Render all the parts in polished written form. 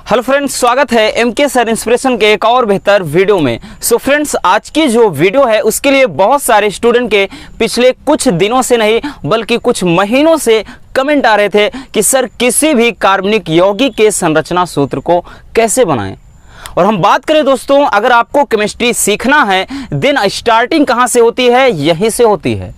Hello friends, स्वागत है MK sir inspiration के एक और बेहतर वीडियो में। सो फ्रेंड्स, आज की जो वीडियो है उसके लिए बहुत सारे स्टूडेंट के पिछले कुछ दिनों से नहीं बल्कि कुछ महीनों से कमेंट आ रहे थे कि सर किसी भी कार्बनिक यौगिक के संरचना सूत्र को कैसे बनाएं। और हम बात करें दोस्तों, अगर आपको केमिस्ट्री सीखना है देन स्टार्टिंग कहाँ से होती है? यहीं से होती है।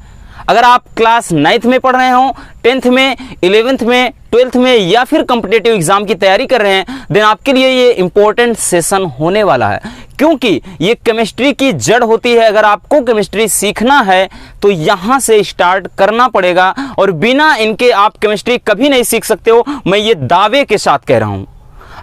अगर आप क्लास 9th में पढ़ रहे हो, 10th में, 11th में, 12th में या फिर कॉम्पिटिटिव एग्जाम की तैयारी कर रहे हैं देन आपके लिए ये इंपॉर्टेंट सेशन होने वाला है, क्योंकि ये केमिस्ट्री की जड़ होती है। अगर आपको केमिस्ट्री सीखना है तो यहाँ से स्टार्ट करना पड़ेगा और बिना इनके आप केमिस्ट्री कभी नहीं सीख सकते हो, मैं ये दावे के साथ कह रहा हूँ।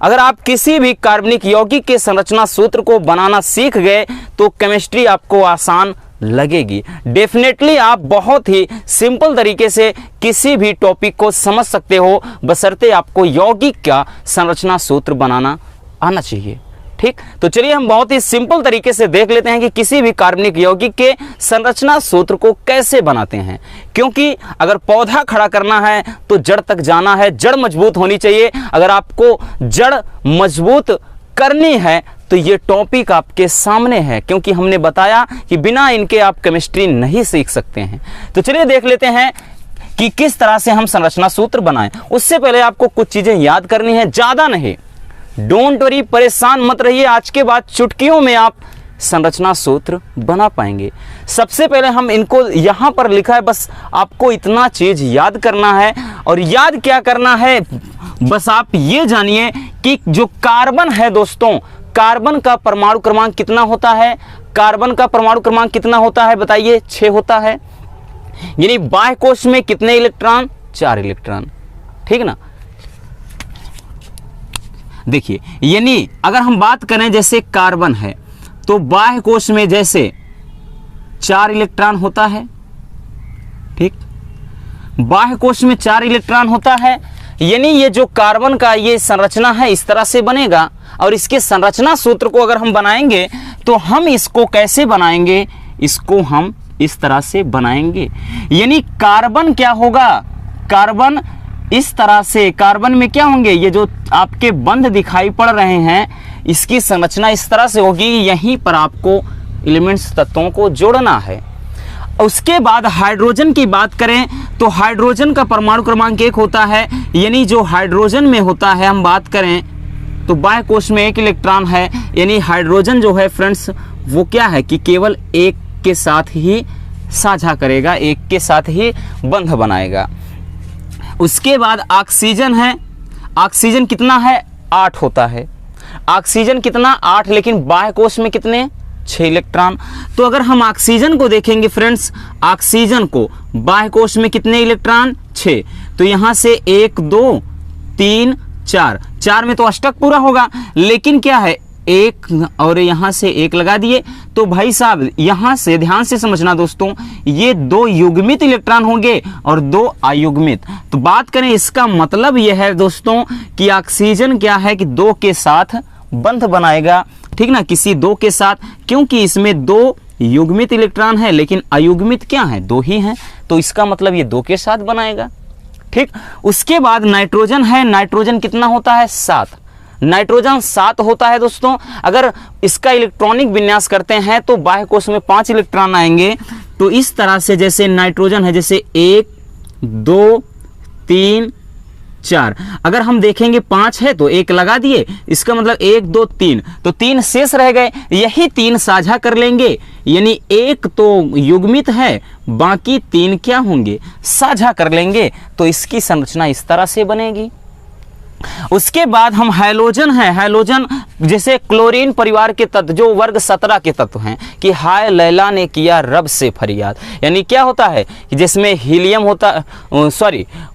अगर आप किसी भी कार्बनिक यौगिक के संरचना सूत्र को बनाना सीख गए तो केमिस्ट्री आपको आसान लगेगी। डेफिनेटली आप बहुत ही सिंपल तरीके से किसी भी टॉपिक को समझ सकते हो, बशर्ते आपको यौगिक का संरचना सूत्र बनाना आना चाहिए। ठीक, तो चलिए हम बहुत ही सिंपल तरीके से देख लेते हैं कि किसी भी कार्बनिक यौगिक के संरचना सूत्र को कैसे बनाते हैं। क्योंकि अगर पौधा खड़ा करना है तो जड़ तक जाना है, जड़ मजबूत होनी चाहिए। अगर आपको जड़ मजबूत करनी है तो ये टॉपिक आपके सामने है, क्योंकि हमने बताया कि बिना इनके आप केमिस्ट्री नहीं सीख सकते हैं। तो चलिए देख लेते हैं कि किस तरह से हम संरचना सूत्र बनाएं। उससे पहले आपको कुछ चीजें याद करनी है, ज्यादा नहीं। डोंट वरी, परेशान मत रहिए, आज के बाद चुटकियों में आप संरचना सूत्र बना पाएंगे। सबसे पहले हम इनको यहां पर लिखा है, बस आपको इतना चीज याद करना है। और याद क्या करना है, बस आप ये जानिए कि जो कार्बन है दोस्तों, कार्बन का परमाणु क्रमांक कितना होता है? कार्बन का परमाणु क्रमांक कितना होता है बताइए? 6 होता है। यानी बाह्य कोश में कितने इलेक्ट्रॉन? 4 इलेक्ट्रॉन। ठीक ना? देखिए, यानी अगर हम बात करें जैसे कार्बन है तो बाह्य कोश में जैसे 4 इलेक्ट्रॉन होता है। ठीक, बाह्य कोश में 4 इलेक्ट्रॉन होता है। यानी ये जो कार्बन का ये संरचना है इस तरह से बनेगा। और इसके संरचना सूत्र को अगर हम बनाएंगे तो हम इसको कैसे बनाएंगे? इसको हम इस तरह से बनाएंगे। यानी कार्बन क्या होगा? कार्बन इस तरह से, कार्बन में क्या होंगे? ये जो आपके बंध दिखाई पड़ रहे हैं इसकी संरचना इस तरह से होगी। यहीं पर आपको एलिमेंट्स तत्वों को जोड़ना है। उसके बाद हाइड्रोजन की बात करें तो हाइड्रोजन का परमाणु क्रमांक 1 होता है। यानी जो हाइड्रोजन में होता है, हम बात करें तो बाह्य कोश में 1 इलेक्ट्रॉन है। यानी हाइड्रोजन जो है फ्रेंड्स वो क्या है कि केवल 1 के साथ ही साझा करेगा, 1 के साथ ही बंध बनाएगा। उसके बाद ऑक्सीजन है। ऑक्सीजन कितना है? 8 होता है। ऑक्सीजन कितना? 8, लेकिन बाह्य कोश में कितने? 6 इलेक्ट्रॉन। तो अगर हम ऑक्सीजन को देखेंगे फ्रेंड्स, ऑक्सीजन को बाह्य कोश में कितने इलेक्ट्रॉन? 6। तो यहां से 1 2 3 4, 4 में तो अष्टक पूरा होगा, लेकिन क्या है 1 और यहां से 1 लगा दिए। तो भाई साहब यहां से ध्यान से समझना दोस्तों, ये 2 युग्मित इलेक्ट्रॉन होंगे और 2 अयुग्मित। तो बात करें इसका मतलब यह है दोस्तों कि ऑक्सीजन क्या है कि 2 के साथ बंध बनाएगा। ठीक ना, किसी 2 के साथ, क्योंकि इसमें 2 युग्मित इलेक्ट्रॉन है लेकिन अयुग्मित क्या है? 2 ही हैं। तो इसका मतलब ये 2 के साथ बनाएगा। ठीक, उसके बाद नाइट्रोजन है। नाइट्रोजन कितना होता है? 7। नाइट्रोजन 7 होता है दोस्तों। अगर इसका इलेक्ट्रॉनिक विन्यास करते हैं तो बाह्य कोश में 5 इलेक्ट्रॉन आएंगे। तो इस तरह से जैसे नाइट्रोजन है, जैसे 1 2 3 4, अगर हम देखेंगे 5 है तो 1 लगा दिए, इसका मतलब 1 2 3, तो 3 शेष रह गए। यही 3 साझा कर लेंगे, यानी 1 तो युग्मित है, बाकी 3 क्या होंगे? साझा कर लेंगे। तो इसकी संरचना इस तरह से बनेगी। उसके बाद हम हैलोजन है। हैलोजन जैसे क्लोरीन परिवार के तत्व जो वर्ग 17 के तत्व हैं कि हाय लैला ने किया रब से फरियाद। यानी क्या होता है कि जिसमें हीलियम होता,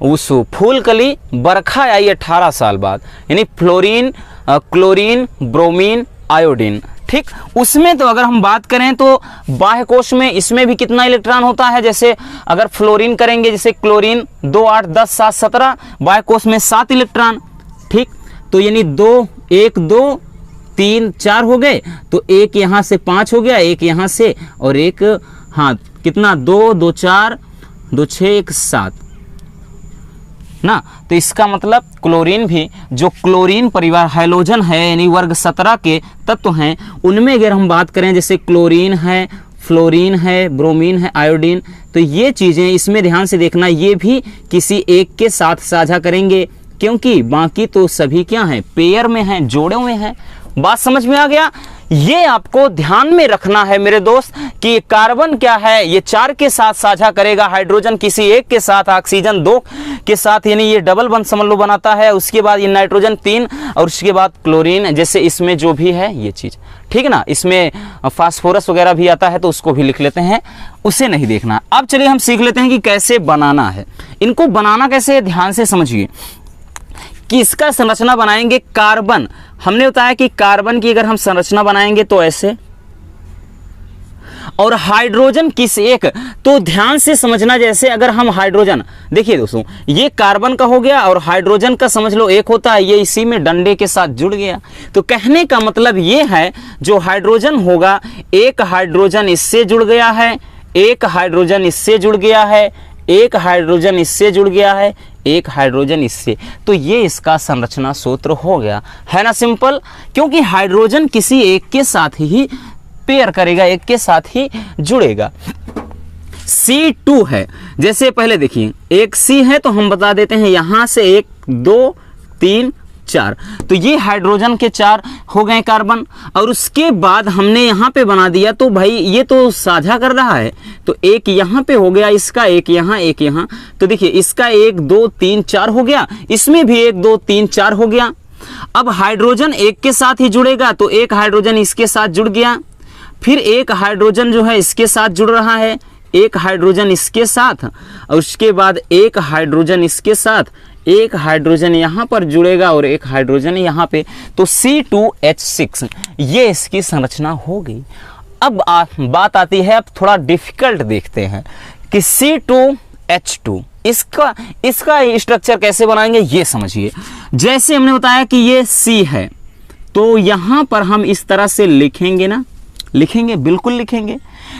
उस फूल कली बरखा आई 18 साल बाद, यानी फ्लोरीन क्लोरीन ब्रोमीन आयोडीन। ठीक, उसमें तो अगर हम बात करें तो बाह्य कोश में इसमें भी कितना इलेक्ट्रॉन होता है? जैसे अगर फ्लोरीन करेंगे, जैसे क्लोरीन 2 8 10 7 17, बाह्य कोश में 7 इलेक्ट्रॉन। ठीक, तो यानी 2 1 2 3 4 हो गए। तो 1 यहां से 5 हो गया, 1 यहां से और 1, हाँ कितना? 2 2 4 2 6 1 7। ना, तो इसका मतलब क्लोरीन भी, जो क्लोरीन परिवार हैलोजन है यानी वर्ग 17 के तत्व हैं, उनमें अगर हम बात करें जैसे क्लोरीन है, फ्लोरीन है, ब्रोमीन है, आयोडीन, तो ये चीज़ें इसमें ध्यान से देखना, ये भी किसी एक के साथ साझा करेंगे, क्योंकि बाकी तो सभी क्या हैं, पेयर में हैं, जोड़े में हैं। बात समझ में आ गया? ये आपको ध्यान में रखना है मेरे दोस्त कि कार्बन क्या है, ये 4 के साथ साझा करेगा, हाइड्रोजन किसी एक के साथ, ऑक्सीजन 2 के साथ, यानी ये डबल बंध समझ लो बनाता है। उसके बाद ये नाइट्रोजन 3 और उसके बाद क्लोरीन, जैसे इसमें जो भी है ये चीज़, ठीक है ना। इसमें फास्फोरस वगैरह भी आता है तो उसको भी लिख लेते हैं, उसे नहीं देखना। अब चलिए हम सीख लेते हैं कि कैसे बनाना है। इनको बनाना कैसे है, ध्यान से समझिए कि इसका संरचना बनाएंगे। कार्बन, हमने बताया कि कार्बन की अगर हम संरचना बनाएंगे तो ऐसे, और हाइड्रोजन किस एक, तो ध्यान से समझना, जैसे अगर हम हाइड्रोजन, देखिए दोस्तों ये कार्बन का हो गया और हाइड्रोजन का समझ लो एक होता है, ये इसी में डंडे के साथ जुड़ गया। तो कहने का मतलब ये है जो हाइड्रोजन होगा, एक हाइड्रोजन इससे जुड़ गया है, एक हाइड्रोजन इससे जुड़ गया है, एक हाइड्रोजन इससे जुड़ गया है, एक हाइड्रोजन इससे, तो ये इसका संरचना सूत्र हो गया, है ना सिंपल। क्योंकि हाइड्रोजन किसी एक के साथ ही पेयर करेगा, एक के साथ ही जुड़ेगा। C2 है, जैसे पहले देखिए एक C है तो हम बता देते हैं यहां से 1 2 3 4, तो ये हाइड्रोजन के 4 हो गए कार्बन, और उसके बाद हमने यहाँ पे बना दिया, तो भाई ये तो साझा कर रहा है, तो एक यहाँ पे हो गया इसका, एक यहाँ, एक यहाँ, तो देखिए इसका 1 2 3 4 हो गया, इसमें भी 1 2 3 4 हो गया। अब हाइड्रोजन एक के साथ ही जुड़ेगा, तो एक हाइड्रोजन इसके साथ जुड़ गया, फिर एक हाइड्रोजन जो है इसके साथ जुड़ रहा है, एक हाइड्रोजन इसके साथ, और उसके बाद एक हाइड्रोजन इसके साथ, एक हाइड्रोजन यहाँ पर जुड़ेगा और एक हाइड्रोजन यहाँ पे, तो C2H6, ये इसकी संरचना हो गई। अब बात आती है, अब थोड़ा डिफिकल्ट देखते हैं कि C2H2 इसका स्ट्रक्चर कैसे बनाएंगे, ये समझिए। जैसे हमने बताया कि ये C है, तो यहाँ पर हम इस तरह से लिखेंगे ना, लिखेंगे, बिल्कुल लिखेंगे,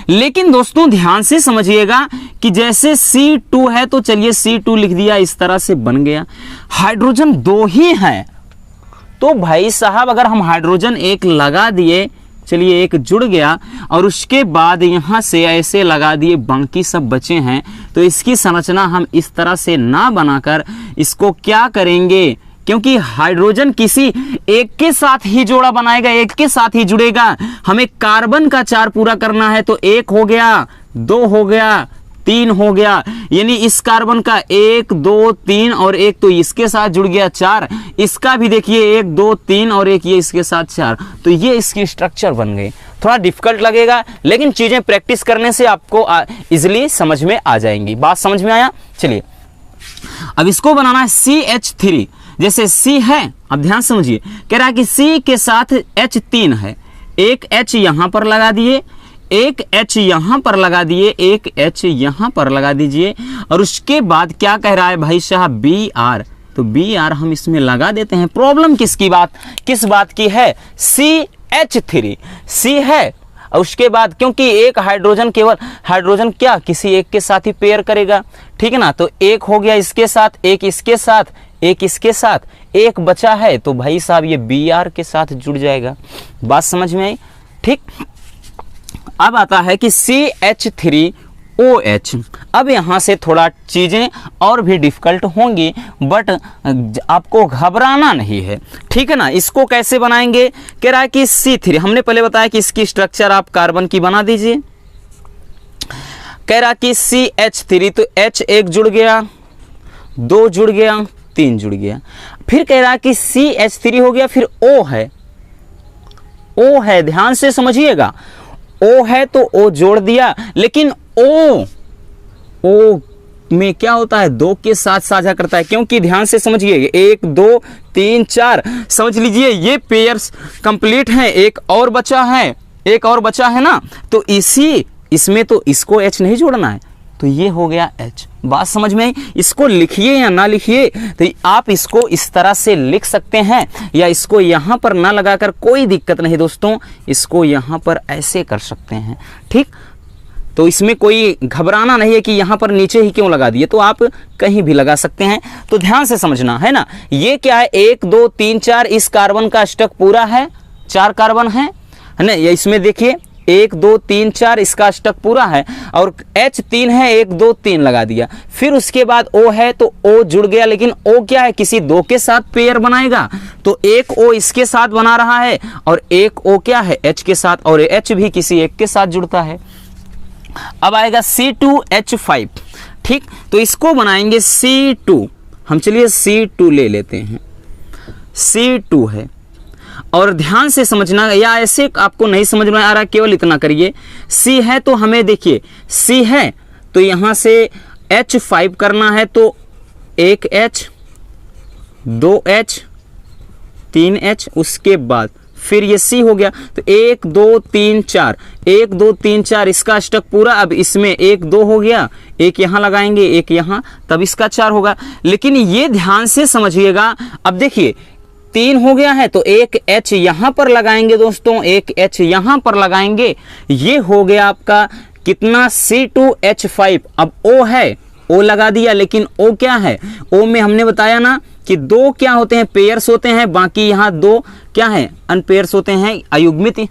लेकिन दोस्तों ध्यान से समझिएगा कि जैसे C2 है तो चलिए C2 लिख दिया, इस तरह से बन गया। हाइड्रोजन 2 ही है, तो भाई साहब अगर हम हाइड्रोजन 1 लगा दिए, चलिए एक जुड़ गया, और उसके बाद यहाँ से ऐसे लगा दिए, बाकी सब बचे हैं, तो इसकी संरचना हम इस तरह से ना बनाकर इसको क्या करेंगे, क्योंकि हाइड्रोजन किसी एक के साथ ही जोड़ा बनाएगा, एक के साथ ही जुड़ेगा, हमें कार्बन का 4 पूरा करना है, तो 1 हो गया, 2 हो गया, 3 हो गया, यानी इस कार्बन का 1 2 3 और एक तो इसके साथ जुड़ गया 4, इसका भी देखिए 1 2 3 और एक ये इसके साथ 4, तो ये इसकी स्ट्रक्चर बन गई। थोड़ा डिफिकल्ट लगेगा, लेकिन चीजें प्रैक्टिस करने से आपको इजिली समझ में आ जाएंगी। बात समझ में आया? चलिए अब इसको बनाना है CH3, जैसे C है, अब ध्यान समझिए, कह रहा है कि C के साथ H3 है, एक H यहां पर लगा दिए, एक H यहां पर लगा दिए, एक H यहां पर लगा दीजिए, और उसके बाद क्या कह रहा है भाई साहब, Br, तो Br हम इसमें लगा देते हैं। प्रॉब्लम किस बात की है, CH3 C है, और उसके बाद क्योंकि एक हाइड्रोजन, केवल हाइड्रोजन क्या किसी एक के साथ ही पेयर करेगा, ठीक है ना, तो एक हो गया इसके साथ, एक इसके साथ, एक इसके साथ, एक बचा है, तो भाई साहब ये Br के साथ जुड़ जाएगा। बात समझ में आई? ठीक। अब आता है कि CH3OH। अब यहां से थोड़ा चीजें और भी डिफिकल्ट होंगी, बट आपको घबराना नहीं है, ठीक है ना। इसको कैसे बनाएंगे, कह रहा है कि C3, हमने पहले बताया कि इसकी स्ट्रक्चर आप कार्बन की बना दीजिए। कह रहा कि CH3, तो H एक जुड़ गया, 2 जुड़ गया, 3 जुड़ गया, फिर कह रहा कि CH3 हो गया, फिर O है, ध्यान से समझिएगा, O है तो O जोड़ दिया, लेकिन O में क्या होता है, 2 के साथ साझा करता है, क्योंकि ध्यान से समझिए 1 2 3 4 समझ लीजिए ये पेयर्स कंप्लीट हैं, एक और बचा है ना, तो इसमें तो इसको H नहीं जोड़ना है, तो ये हो गया H। बात समझ में आई? इसको लिखिए या ना लिखिए, तो आप इसको इस तरह से लिख सकते हैं, या इसको यहां पर ना लगाकर कोई दिक्कत नहीं दोस्तों, इसको यहां पर ऐसे कर सकते हैं, ठीक। तो इसमें कोई घबराना नहीं है कि यहाँ पर नीचे ही क्यों लगा दिए, तो आप कहीं भी लगा सकते हैं। तो ध्यान से समझना है ना, ये क्या है 1 2 3 4, इस कार्बन का अष्टक पूरा है, 4 कार्बन है ना, इसमें देखिए 1 2 3 4 इसका अष्टक पूरा है, और H3 है 1 2 3 लगा दिया। फिर उसके बाद O है तो O जुड़ गया, लेकिन O क्या है किसी 2 के साथ पेयर बनाएगा, तो एक O इसके साथ बना रहा है और एक O क्या है H के साथ, और H भी किसी एक के साथ जुड़ता है। अब आएगा C2H5, ठीक, तो इसको बनाएंगे C2, हम चलिए C2 ले लेते हैं, C2 है। और ध्यान से समझना, या ऐसे आपको नहीं समझ में आ रहा केवल इतना करिए, C है तो हमें देखिए C है तो यहाँ से H5 करना है, तो 1H 2H 3H, उसके बाद फिर ये C हो गया, तो 1 2 3 4 1 2 3 4 इसका अष्टक पूरा। अब इसमें 1 2 हो गया, एक यहाँ लगाएंगे एक यहाँ, तब इसका 4 होगा। लेकिन ये ध्यान से समझिएगा, अब देखिए 3 हो गया है तो एक H यहाँ पर लगाएंगे दोस्तों, एक H यहाँ पर लगाएंगे, ये हो गया आपका कितना C2H5। अब O है, O लगा दिया, लेकिन O क्या है, O में हमने बताया ना कि 2 क्या होते हैं पेयर्स होते हैं, बाकी यहाँ 2 क्या है अनपेयर्स होते हैं, अयुग्मित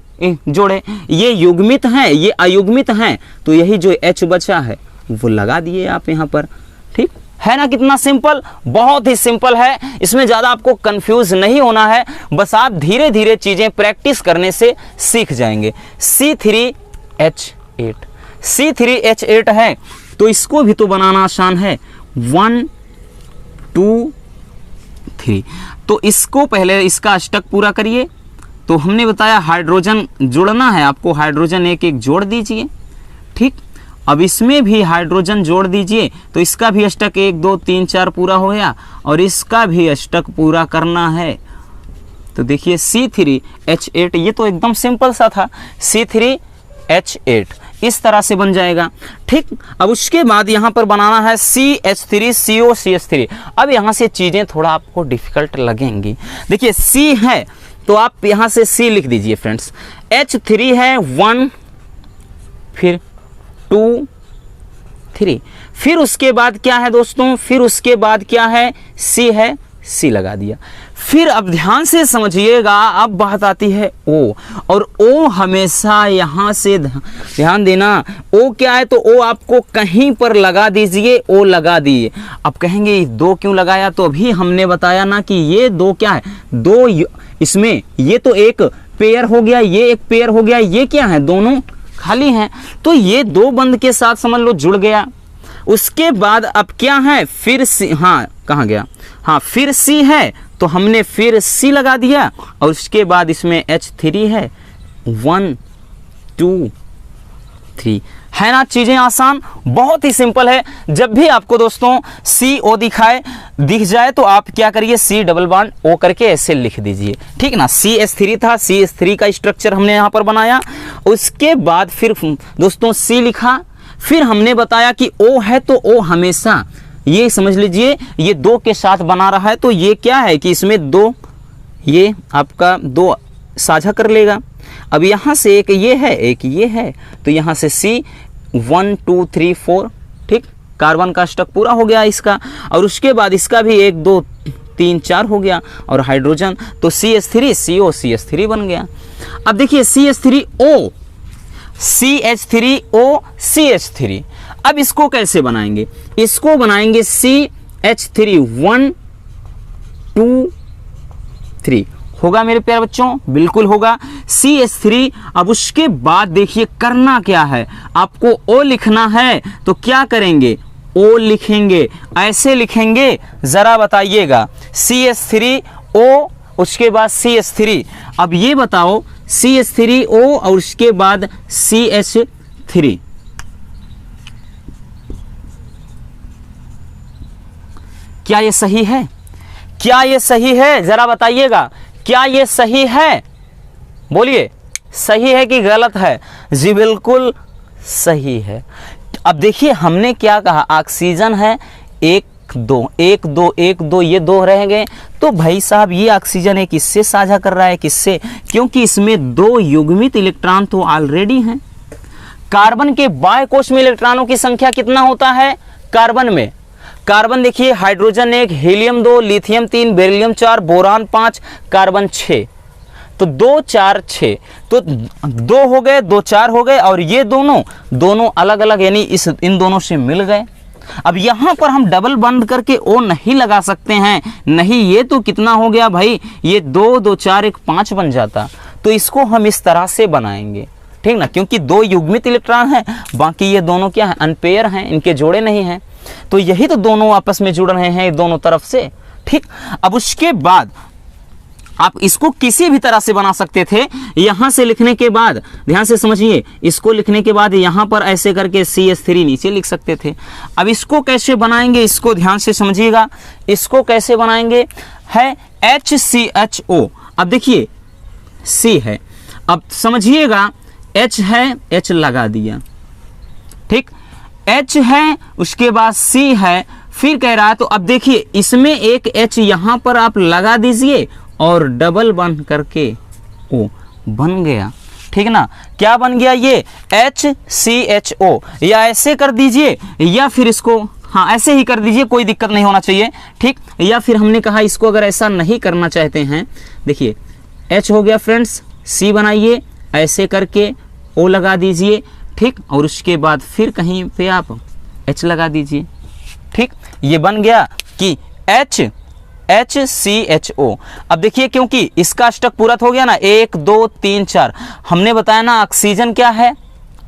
जोड़े, ये युग्मित हैं ये अयुग्मित हैं, तो यही जो H बचा है वो लगा दिए आप यहाँ पर, ठीक है ना। कितना सिंपल, बहुत ही सिंपल है, इसमें ज़्यादा आपको कंफ्यूज नहीं होना है, बस आप धीरे धीरे चीज़ें प्रैक्टिस करने से सीख जाएंगे। C3H8, C3H8 है तो इसको भी तो बनाना आसान है, 1 2 3, तो इसको पहले इसका अष्टक पूरा करिए। तो हमने बताया हाइड्रोजन जोड़ना है आपको, हाइड्रोजन एक एक जोड़ दीजिए, ठीक। अब इसमें भी हाइड्रोजन जोड़ दीजिए, तो इसका भी अष्टक 1 2 3 4 पूरा हो गया, और इसका भी अष्टक पूरा करना है। तो देखिए C3H8, ये तो एकदम सिंपल सा था, C3H8 इस तरह से बन जाएगा, ठीक। अब उसके बाद यहाँ पर बनाना है CH3 CO CH3। अब यहाँ से चीज़ें थोड़ा आपको डिफिकल्ट लगेंगी। देखिए C है तो आप यहाँ से C लिख दीजिए फ्रेंड्स, H3 है 1 फिर 2 3, फिर उसके बाद क्या है दोस्तों, फिर उसके बाद क्या है C है, C लगा दिया। फिर अब ध्यान से समझिएगा, अब बात आती है O, और O हमेशा यहाँ से ध्यान देना, O क्या है तो O आपको कहीं पर लगा दीजिए, O लगा दिए। अब कहेंगे 2 क्यों लगाया, तो अभी हमने बताया ना कि ये 2 क्या है, 2 इसमें ये तो एक पेयर हो गया, ये एक पेयर हो गया, ये क्या है दोनों खाली हैं, तो ये 2 बंद के साथ समझ लो जुड़ गया। उसके बाद अब क्या है, फिर C, हाँ कहाँ गया, हाँ फिर C है तो हमने फिर C लगा दिया, और उसके बाद इसमें H3 है 1 2 3, है ना। चीजें आसान, बहुत ही सिंपल है। जब भी आपको दोस्तों CO दिख जाए तो आप क्या करिए, C डबल बॉन्ड O करके ऐसे लिख दीजिए, ठीक ना। CH3 था, CH3 का स्ट्रक्चर हमने यहाँ पर बनाया। उसके बाद फिर दोस्तों C लिखा, फिर हमने बताया कि O है तो O हमेशा ये समझ लीजिए ये 2 के साथ बना रहा है, तो ये क्या है कि इसमें 2 ये आपका 2 साझा कर लेगा। अब यहाँ से एक ये है एक ये है, तो यहाँ से C 1 2 3 4, ठीक, कार्बन का अष्टक पूरा हो गया इसका, और उसके बाद इसका भी 1 2 3 4 हो गया, और हाइड्रोजन तो CH3 CO CH3 बन गया। अब देखिए CH3O CH3O CH3, अब इसको कैसे बनाएंगे, इसको बनाएंगे CH3 1 2 3, होगा मेरे प्यारे बच्चों, बिल्कुल होगा CH3। अब उसके बाद देखिए करना क्या है, आपको O लिखना है तो क्या करेंगे, O लिखेंगे, ऐसे लिखेंगे जरा बताइएगा, CH3O उसके बाद CH3। अब ये बताओ CH3O और उसके बाद CH3, क्या ये सही है, क्या ये सही है, जरा बताइएगा, क्या ये सही है, बोलिए सही है कि गलत है। जी बिल्कुल सही है। अब देखिए हमने क्या कहा, ऑक्सीजन है 1 2 1 2 1 2, ये 2 रह गए, तो भाई साहब ये ऑक्सीजन है किससे साझा कर रहा है, किससे, क्योंकि इसमें 2 युग्मित इलेक्ट्रॉन तो ऑलरेडी हैं, कार्बन के बाह्य कोश में इलेक्ट्रॉनों की संख्या कितना होता है कार्बन में? कार्बन देखिए, hydrogen 1, helium 2, lithium 3, beryllium 4, boron 5, carbon 6। तो 2 4 6, तो 2 हो गए, 2 4 हो गए, और ये दोनों अलग अलग, यानी इन दोनों से मिल गए। अब यहां पर हम डबल बंद करके O नहीं लगा सकते हैं, नहीं, ये तो कितना हो गया भाई, ये 2 2 4 1 5 बन जाता। तो इसको हम इस तरह से बनाएंगे, ठीक ना, क्योंकि 2 युग्मित इलेक्ट्रॉन हैं, बाकी ये दोनों क्या है, अनपेयर हैं, इनके जोड़े नहीं हैं। तो यही तो दोनों आपस में जुड़ रहे हैं दोनों तरफ से, ठीक। अब उसके बाद आप इसको किसी भी तरह से बना सकते थे। यहां से लिखने के बाद ध्यान से समझिए, इसको लिखने के बाद यहां पर ऐसे करके CH3 नीचे लिख सकते थे। अब इसको कैसे बनाएंगे, इसको ध्यान से समझिएगा, इसको कैसे बनाएंगे, है HCHO। अब देखिए C है, अब समझिएगा H है, H लगा दिया, ठीक, H है, उसके बाद C है, फिर कह रहा है, तो अब देखिए इसमें एक H यहां पर आप लगा दीजिए और डबल बंद करके O बन गया, ठीक ना। क्या बन गया ये HCHO, या ऐसे कर दीजिए, या फिर इसको हाँ ऐसे ही कर दीजिए, कोई दिक्कत नहीं होना चाहिए, ठीक। या फिर हमने कहा इसको अगर ऐसा नहीं करना चाहते हैं, देखिए H हो गया फ्रेंड्स, C बनाइए, ऐसे करके O लगा दीजिए, ठीक, और उसके बाद फिर कहीं पे आप H लगा दीजिए, ठीक। ये बन गया कि HCHO। अब देखिए, क्योंकि इसका अष्टक पूरक हो गया ना, 1 2 3 4, हमने बताया ना ऑक्सीजन क्या है,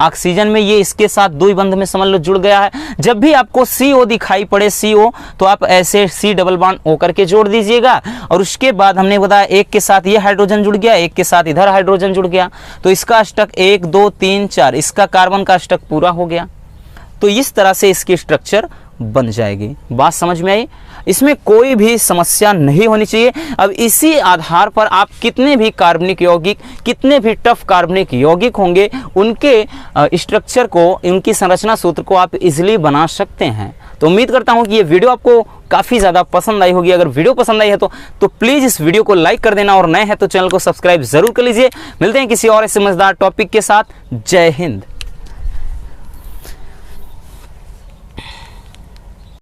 ऑक्सीजन में ये इसके साथ द्वि बंध में समझ लो जुड़ गया है। जब भी आपको CO दिखाई पड़े, CO, तो आप ऐसे C डबल बॉन्ड O करके जोड़ दीजिएगा, और उसके बाद हमने बताया एक के साथ ये हाइड्रोजन जुड़ गया, एक के साथ इधर हाइड्रोजन जुड़ गया, तो इसका अष्टक 1 2 3 4, इसका कार्बन का अष्टक पूरा हो गया। तो इस तरह से इसकी स्ट्रक्चर बन जाएगी। बात समझ में आई? इसमें कोई भी समस्या नहीं होनी चाहिए। अब इसी आधार पर आप कितने भी कार्बनिक यौगिक, कितने भी टफ कार्बनिक यौगिक होंगे, उनके स्ट्रक्चर को, उनकी संरचना सूत्र को आप इजीली बना सकते हैं। तो उम्मीद करता हूं कि ये वीडियो आपको काफ़ी ज़्यादा पसंद आई होगी। अगर वीडियो पसंद आई है तो प्लीज़ इस वीडियो को लाइक कर देना, और नए हैं तो चैनल को सब्सक्राइब जरूर कर लीजिए। मिलते हैं किसी और ऐसे मजेदार टॉपिक के साथ। जय हिंद।